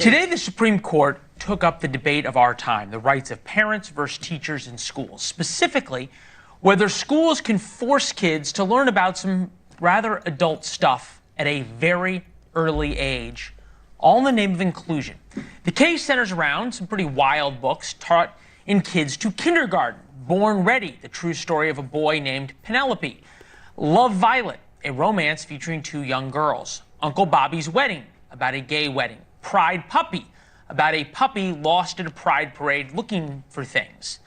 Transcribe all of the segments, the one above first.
Today, the Supreme Court took up the debate of our time, the rights of parents versus teachers in schools, specifically whether schools can force kids to learn about some rather adult stuff at a very early age, all in the name of inclusion. The case centers around some pretty wild books taught in kids to kindergarten. Born Ready, the true story of a boy named Penelope. Love Violet, a romance featuring two young girls. Uncle Bobby's Wedding, about a gay wedding. Pride Puppy, about a puppy lost at a pride parade looking for things.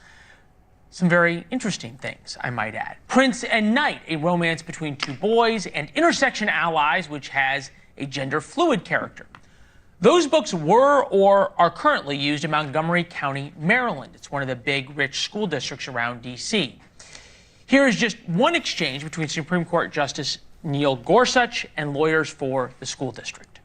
Some very interesting things, I might add. Prince and Knight, a romance between two boys, and Intersection Allies, which has a gender-fluid character. Those books were or are currently used in Montgomery County, Maryland. It's one of the big, rich school districts around D.C. Here is just one exchange between Supreme Court Justice Neil Gorsuch and lawyers for the school district.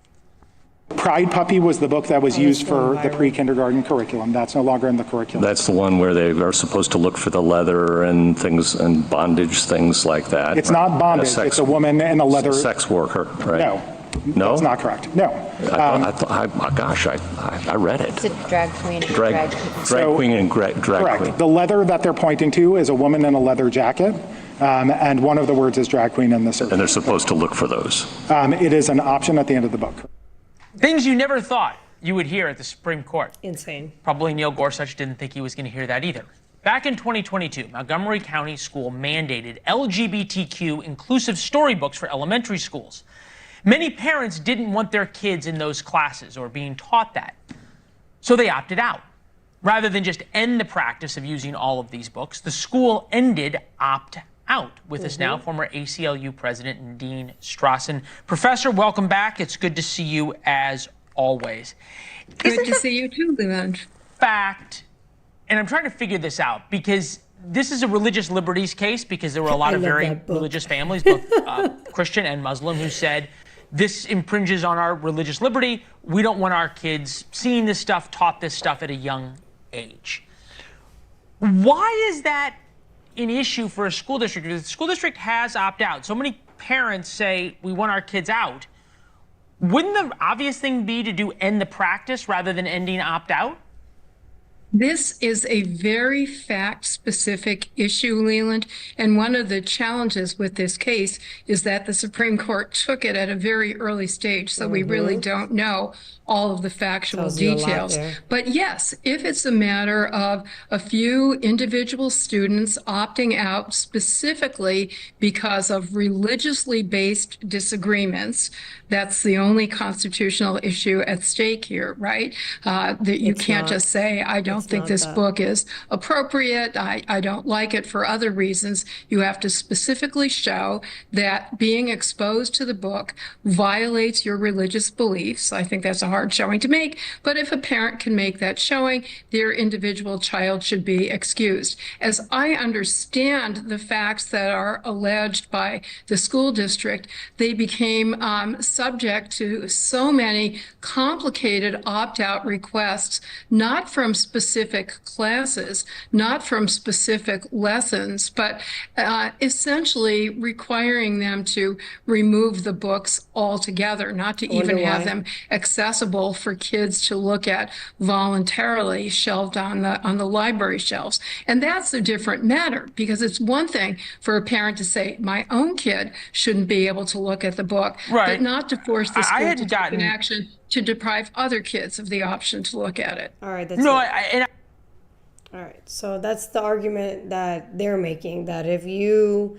Pride Puppy was the book that was used for the pre-kindergarten curriculum. That's no longer in the curriculum. That's the one where they are supposed to look for the leather and things and bondage, things like that. It's not bondage. It's a woman in a leather. Sex worker, right? No, that's not correct. No. I read it. It's a drag queen. Drag queen and drag correct. queen. The leather that they're pointing to is a woman in a leather jacket, and one of the words is drag queen in the search. And they're supposed to look for those. It is an option at the end of the book. Things you never thought you would hear at the Supreme Court. Insane. Probably Neil Gorsuch didn't think he was going to hear that either. Back in 2022, Montgomery County School mandated LGBTQ inclusive storybooks for elementary schools. Many parents didn't want their kids in those classes or being taught that, so they opted out. Rather than just end the practice of using all of these books, the school ended opt-out. With us now, former ACLU President Dean Strawson. Professor, welcome back. It's good to see you as always. Good to see you too, Leland. Fact, and I'm trying to figure this out because this is a religious liberties case because there were a lot of very religious families, both Christian and Muslim, who said, this impinges on our religious liberty. We don't want our kids seeing this stuff, taught this stuff at a young age. Why is that an issue for a school district? If the school district has opt-out, so many parents say, we want our kids out. Wouldn't the obvious thing be to end the practice rather than ending opt-out? This is a very fact-specific issue, Leland, and one of the challenges with this case is that the Supreme Court took it at a very early stage, so we really don't know all of the factual details. But yes, if it's a matter of a few individual students opting out specifically because of religiously based disagreements, that's the only constitutional issue at stake here, right? That you can't just say, I don't think this book is appropriate, I don't like it for other reasons. You have to specifically show that being exposed to the book violates your religious beliefs. I think that's a hard showing to make, but if a parent can make that showing, their individual child should be excused. As I understand the facts that are alleged by the school district, they became subject to so many complicated opt-out requests, not from specific classes, not from specific lessons, but essentially requiring them to remove the books altogether, not to even have them accessible for kids to look at voluntarily, shelved on the library shelves. And that's a different matter, because it's one thing for a parent to say, my own kid shouldn't be able to look at the book, but not to force the school to take an action to deprive other kids of the option to look at it. All right, that's all right, so that's the argument that they're making, that if the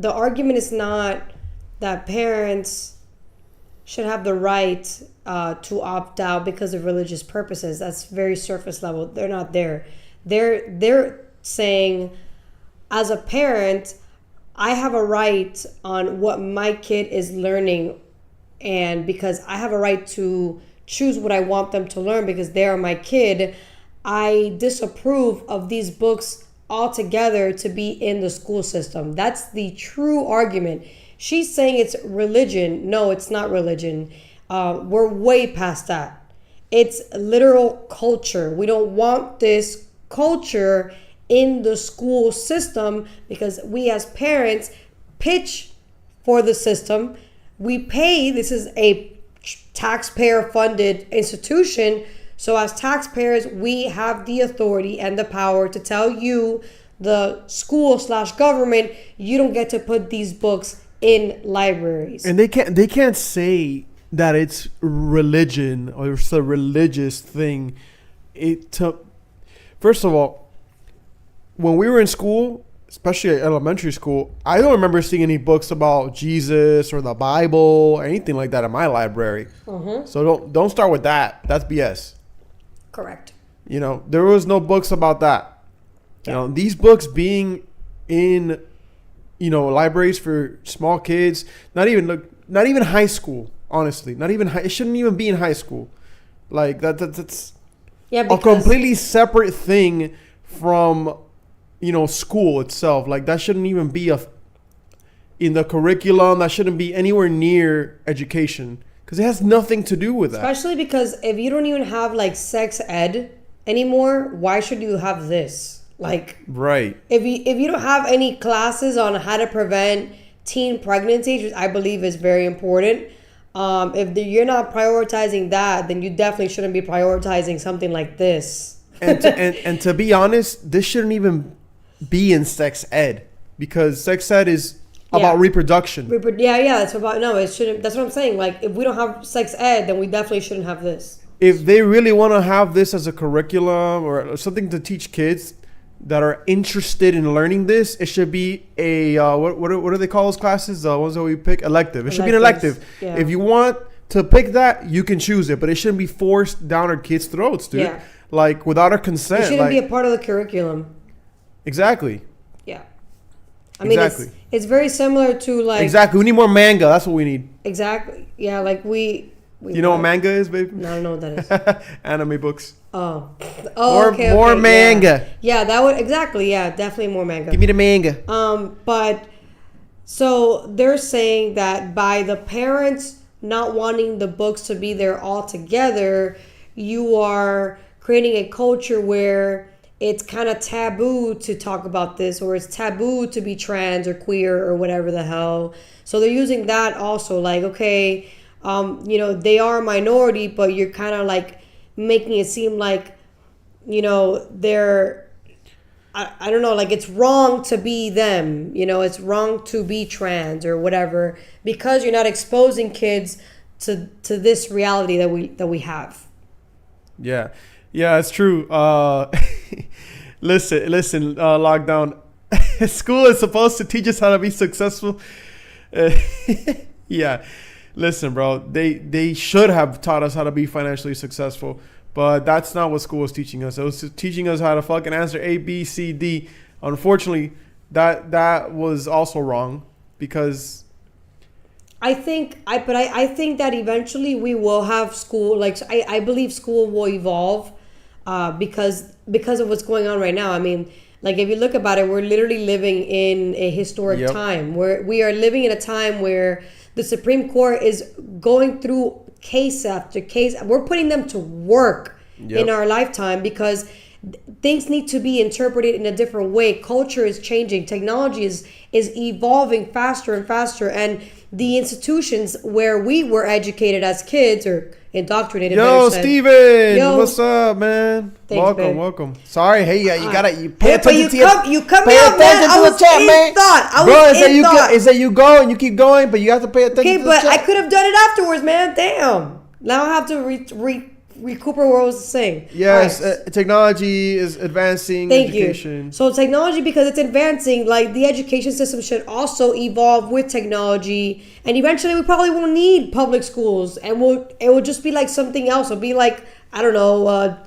argument is not that parents should have the right to opt out because of religious purposes. That's very surface level. They're not there. They're saying, as a parent, I have a right on what my kid is learning, and because I have a right to choose what I want them to learn because they are my kid, I disapprove of these books altogether to be in the school system. That's the true argument. She's saying it's religion. No, it's not religion. We're way past that. It's literal culture. We don't want this culture in the school system because we as parents pitch for the system. this is a taxpayer funded institution. So as taxpayers, we have the authority and the power to tell you, the school/government, you don't get to put these books in libraries. And they can't say that it's religion or it's a religious thing. First of all, when we were in school, especially at elementary school, I don't remember seeing any books about Jesus or the Bible or anything like that in my library. So don't start with that. That's BS. Correct. You know, there was no books about that. You know, these books being in, you know, libraries for small kids, not even high school, honestly. Not even it shouldn't even be in high school. Like that's a completely separate thing from, you know, school itself. Like that shouldn't even be in the curriculum. That shouldn't be anywhere near education because it has nothing to do with that. Especially because if you don't even have like sex ed anymore, why should you have this? Like, right. If you don't have any classes on how to prevent teen pregnancies, which I believe is very important, if you're not prioritizing that, then you definitely shouldn't be prioritizing something like this. And to be honest, this shouldn't even be in sex ed because sex ed is about reproduction. That's it shouldn't. That's what I'm saying. Like, if we don't have sex ed, then we definitely shouldn't have this. If they really want to have this as a curriculum or something to teach kids that are interested in learning this, it should be a what do they call those classes? The ones that we pick, elective. It should be an elective. Yeah. If you want to pick that, you can choose it, but it shouldn't be forced down our kids' throats, dude. Yeah. Like without our consent. It shouldn't be a part of the curriculum. Exactly. Yeah. I mean, it's very similar to like. Exactly. We need more manga. That's what we need. Exactly. Yeah, like we you know what manga is, baby? No, I don't know what that is. Anime books. Okay. More manga. Yeah, that would exactly. Yeah, definitely more manga. Give me the manga. But so they're saying that by the parents not wanting the books to be there all together, you are creating a culture where it's kind of taboo to talk about this, or it's taboo to be trans or queer or whatever the hell. So they're using that also, like, okay, you know, they are a minority, but you're kind of like making it seem like, you know, they're, I don't know, like it's wrong to be them, you know, it's wrong to be trans or whatever, because you're not exposing kids to this reality that we have. Yeah, it's true. Listen, lockdown. School is supposed to teach us how to be successful. Yeah. Listen, bro, they should have taught us how to be financially successful, but that's not what school was teaching us. It was teaching us how to fucking answer A, B, C, D. Unfortunately, that was also wrong because I think that eventually we will have school. Like, I believe school will evolve because of what's going on right now. I mean, like, if you look about it, we're literally living in a historic time where we are living in a time where the Supreme Court is going through case after case. We're putting them to work in our lifetime because things need to be interpreted in a different way. Culture is changing. Technology is evolving faster and faster. And the institutions where we were educated as kids or indoctrinated. Yo, Steven, Yo. what's up, man? Thanks, babe. Welcome. Sorry, hey, you pay But attention to you cut me off, man. I was in thought. Is that you go and you keep going, but you have to pay attention Okay, to the but chat. I could have done it afterwards, man. Damn. Now I have to recuperate what I was saying. Yes, All right. Technology is advancing. Thank education. you. So technology, because it's advancing, like the education system should also evolve with technology. And eventually we probably won't need public schools, and it will just be like something else. It'll be like, I don't know,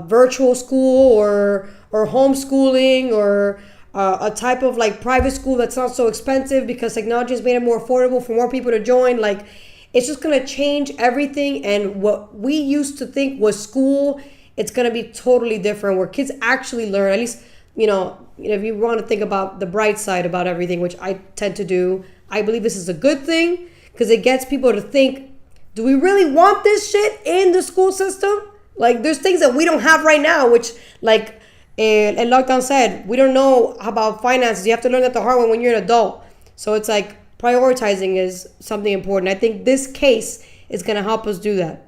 virtual school or homeschooling or a type of like private school that's not so expensive because technology has made it more affordable for more people to join. Like, it's just going to change everything. And what we used to think was school, it's going to be totally different, where kids actually learn. At least, you know, if you want to think about the bright side about everything, which I tend to do, I believe this is a good thing because it gets people to think, do we really want this shit in the school system? Like, there's things that we don't have right now, which, like, and Lockdown said, we don't know about finances. You have to learn that the hard way when you're an adult. So it's like, prioritizing is something important. I think this case is going to help us do that.